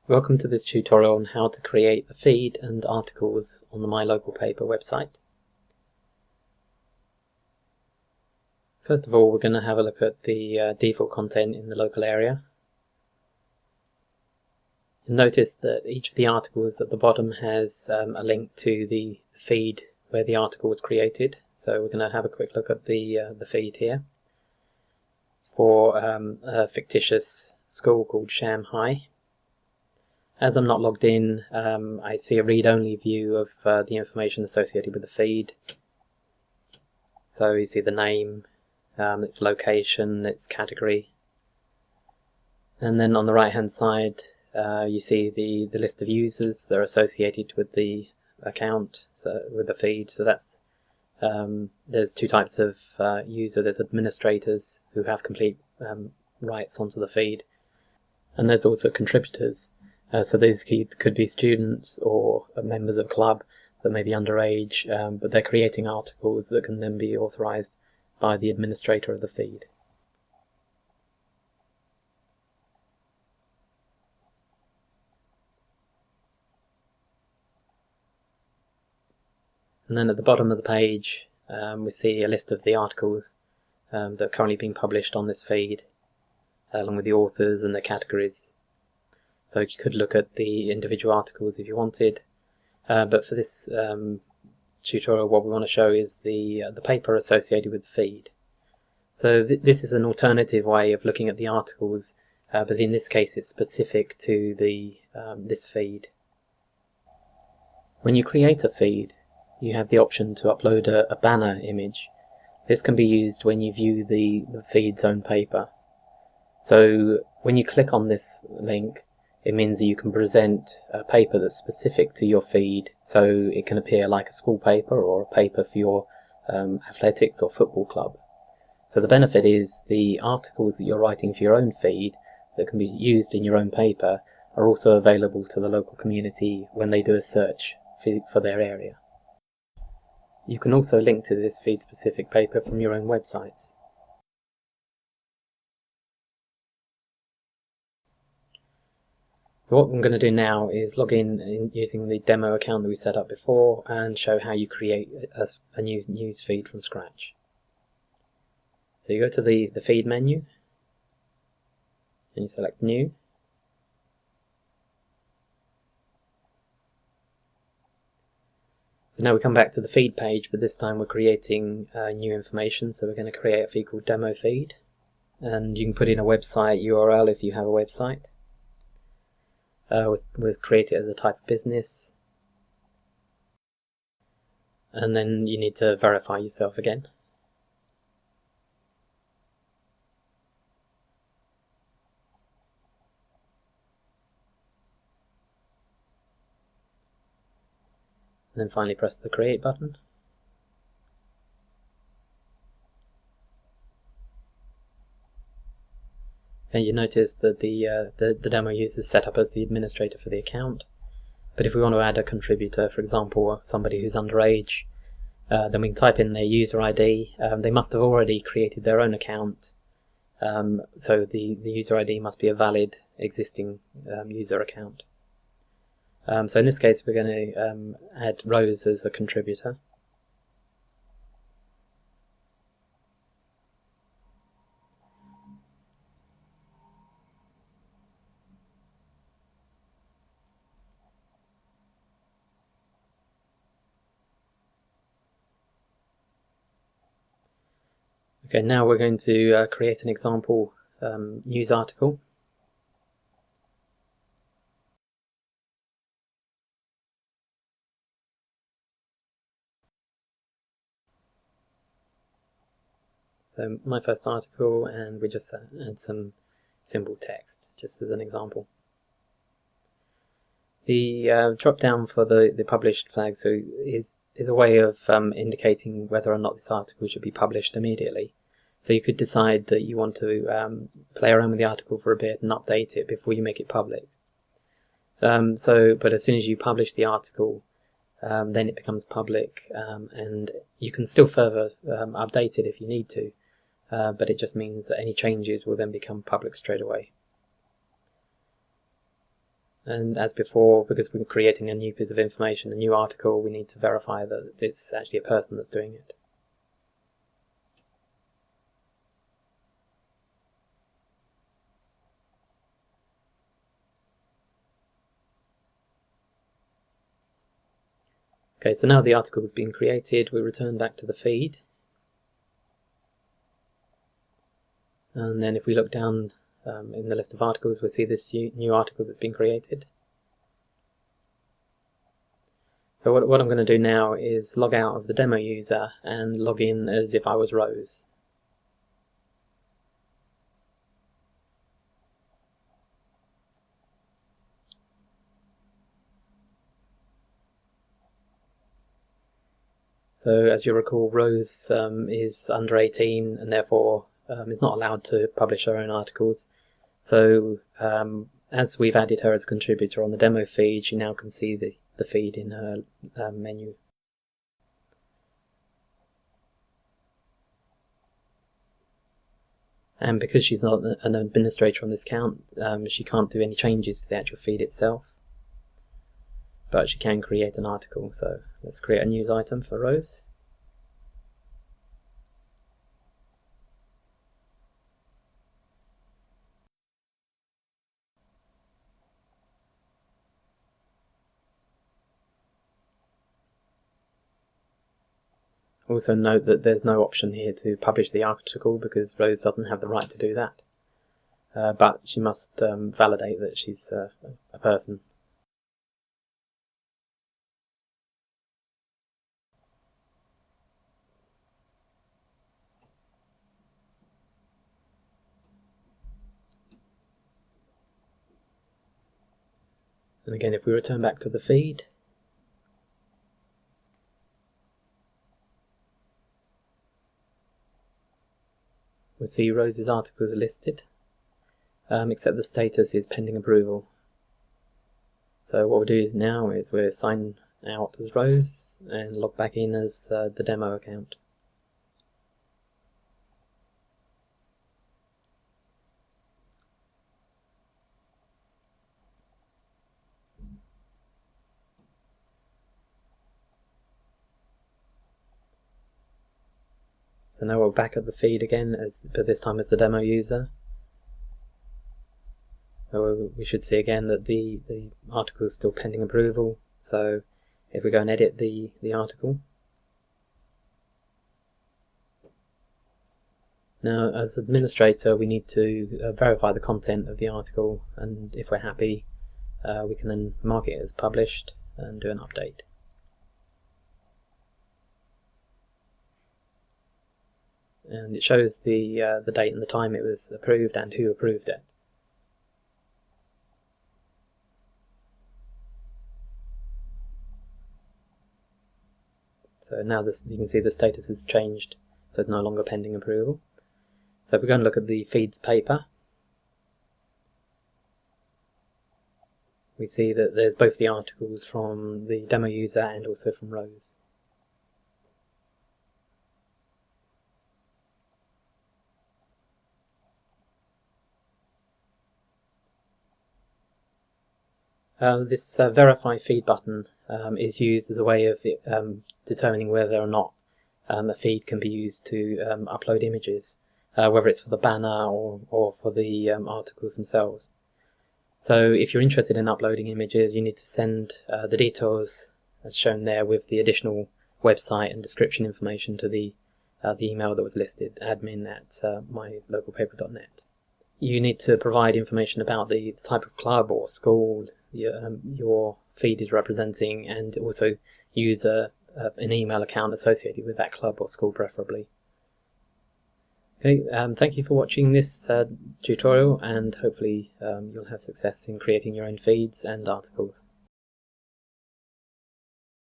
Welcome to this tutorial on how to create a feed and articles on the My Local Paper website. First of all, we're going to have a look at the default content in the local area. You'll notice that each of the articles at the bottom has a link to the feed where the article was created. So we're going to have a quick look at the feed here. It's for a fictitious school called Sham High. As I'm not logged in, I see a read-only view of the information associated with the feed. So you see the name, its location, its category. And then on the right-hand side, you see the list of users that are associated with the account, with the feed. So that's there's two types of user. There's administrators who have complete rights onto the feed, and there's also contributors. So these could be students or members of a club that may be underage, but they're creating articles that can then be authorized by the administrator of the feed. And then at the bottom of the page, we see a list of the articles that are currently being published on this feed, along with the authors and their categories. So you could look at the individual articles if you wanted, but for this tutorial what we want to show is the paper associated with the feed. So this is an alternative way of looking at the articles, but in this case it's specific to this feed. When you create a feed, you have the option to upload a banner image. This can be used when you view the feed's own paper. So when you click on this link, it means that you can present a paper that's specific to your feed, so it can appear like a school paper or a paper for your athletics or football club. So the benefit is the articles that you're writing for your own feed that can be used in your own paper are also available to the local community when they do a search for their area. You can also link to this feed-specific paper from your own website. So what I'm going to do now is log in using the demo account that we set up before and show how you create a new news feed from scratch. So you go to the feed menu and you select new. So now we come back to the feed page, but this time we're creating new information. So we're going to create a feed called demo feed, and you can put in a website URL if you have a website. We'll create it as a type of business, and then you need to verify yourself again. And then finally press the create button. And you notice that the demo user is set up as the administrator for the account. But if we want to add a contributor, for example, somebody who's underage, then we can type in their user ID. They must have already created their own account, so the user ID must be a valid existing user account. So in this case we're going to add Rose as a contributor. Okay, now we're going to create an example news article. So my first article, and we just add some simple text, just as an example. The drop down for the published flag is a way of indicating whether or not this article should be published immediately. So you could decide that you want to play around with the article for a bit and update it before you make it public. But as soon as you publish the article, then it becomes public, and you can still further update it if you need to, but it just means that any changes will then become public straight away. And as before, because we're creating a new piece of information, a new article, we need to verify that it's actually a person that's doing it. Okay, so now the article has been created, we return back to the feed. And then if we look down in the list of articles, we'll see this new article that's been created. So what I'm going to do now is log out of the demo user and log in as if I was Rose. So as you recall, Rose is under 18 and therefore is not allowed to publish her own articles. So as we've added her as a contributor on the demo feed, you now can see the feed in her menu. And because she's not an administrator on this account, she can't do any changes to the actual feed itself. But she can create an article, so let's create a news item for Rose. Also note that there's no option here to publish the article because Rose doesn't have the right to do that. But she must validate that she's a person. And again, if we return back to the feed, we'll see Rose's articles are listed, except the status is pending approval. So what we'll do now is we'll sign out as Rose and log back in as the demo account. So now we're back at the feed again, but this time as the demo user. So we should see again that the article is still pending approval. So if we go and edit the article. Now as administrator we need to verify the content of the article, and if we're happy we can then mark it as published and do an update. And it shows the date and the time it was approved and who approved it. So now you can see the status has changed, so it's no longer pending approval. So if we go and look at the feeds paper, we see that there's both the articles from the demo user and also from Rose. This verify feed button is used as a way of determining whether or not a feed can be used to upload images, whether it's for the banner or for the articles themselves. So if you're interested in uploading images, you need to send the details as shown there with the additional website and description information to the email that was listed, admin@mylocalpaper.net. You need to provide information about the type of club or school your feed is representing, and also use an email account associated with that club or school preferably. Okay, thank you for watching this tutorial, and hopefully you'll have success in creating your own feeds and articles.